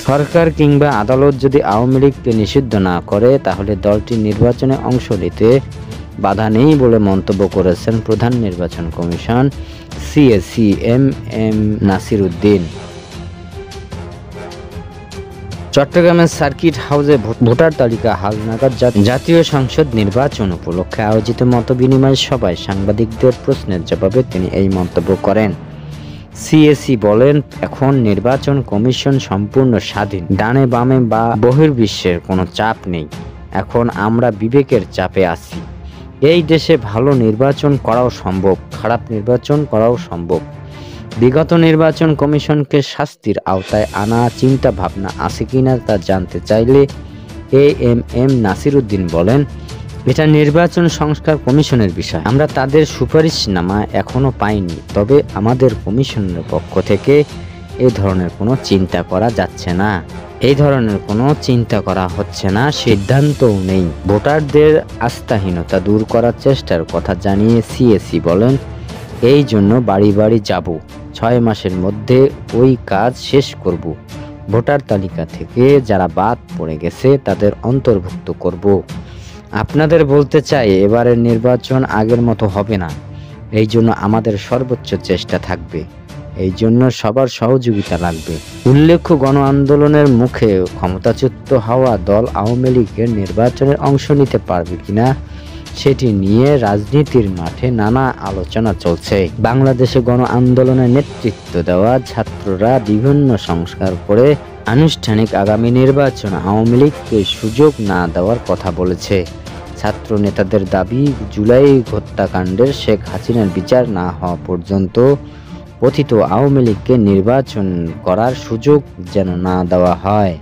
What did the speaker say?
সরকার কিংবা আদালত যদি আওয়ামী লীগকে নিষিদ্ধ না করে তাহলে দলটি নির্বাচনে অংশ নিতে বাধা নেই বলে মন্তব্য করেছেন প্রধান নির্বাচন commission CEC M M Nasir Uddin. চট্টগ্রামের সার্কিট হাউসে ভোটার তালিকা হালনাগাদ জাতীয় সংসদ নির্বাচন উপলক্ষে আয়োজিত মতবিনিময় সভায় সাংবাদিকদের প্রশ্নের জবাবে তিনি এই মন্তব্য করেন। সিএসি বলেন, এখন নির্বাচন কমিশন সম্পূর্ণ স্বাধীন, ডানে বামে বা বহির্বিশ্বের কোনো চাপ নেই। এখন আমরা বিবেকের চাপে আছি। এই দেশে ভালো নির্বাচন করাও সম্ভব, খারাপ নির্বাচন করাও সম্ভব। বিগত নির্বাচন কমিশনকে শাস্তির আওতায় আনা চিন্তা ভাবনা আছে কিনা তা জানতে চাইলে এএমএম নাসির উদ্দিন বলেন, এটা নির্বাচন সংস্কার কমিশনের বিষয়। আমরা তাদের সুপারিশনামা এখনো পাইনি, তবে আমাদের কমিশনের পক্ষ থেকে এই ধরনের কোনো চিন্তা করা যাচ্ছে না, এই ধরনের কোনো চিন্তা করা হচ্ছে না, সিদ্ধান্তও নেই। ভোটারদের আস্থাহীনতা দূর করার চেষ্টার কথা জানিয়ে সিএসি বলেন, এই জন্য বাড়ি বাড়ি যাব, 6 মাসের মধ্যে ওই কাজ শেষ করব। ভোটার তালিকা থেকে যারা বাদ পড়ে গেছে তাদের অন্তর্ভুক্ত করব। আপনাদের বলতে চাই, এবারের নির্বাচন আগের মতো হবে না। এই জন্য আমাদের সর্বোচ্চ চেষ্টা থাকবে, এই জন্য সবার সহযোগিতা লাগবে। উল্লেখ্য, গণ আন্দোলনের মুখে ক্ষমতাচ্যুত হওয়া দল আওয়ামী লীগের নির্বাচনে অংশ নিতে পারবে কিনা সেটি নিয়ে রাজনীতির মাঠে নানা আলোচনা চলছে। বাংলাদেশে গণ আন্দোলনের নেতৃত্ব দেওয়া ছাত্ররা বিভিন্ন সংস্কার করে আনুষ্ঠানিক আগামী নির্বাচন আওয়ামী লীগকে সুযোগ না দেওয়ার কথা বলেছে। ছাত্র নেতাদের দাবি, জুলাই হত্যাকাণ্ডের শেখ হাসিনার বিচার না হওয়া পর্যন্ত পতিত আওয়ামী লীগকে নির্বাচন করার সুযোগ যেন না দেওয়া হয়।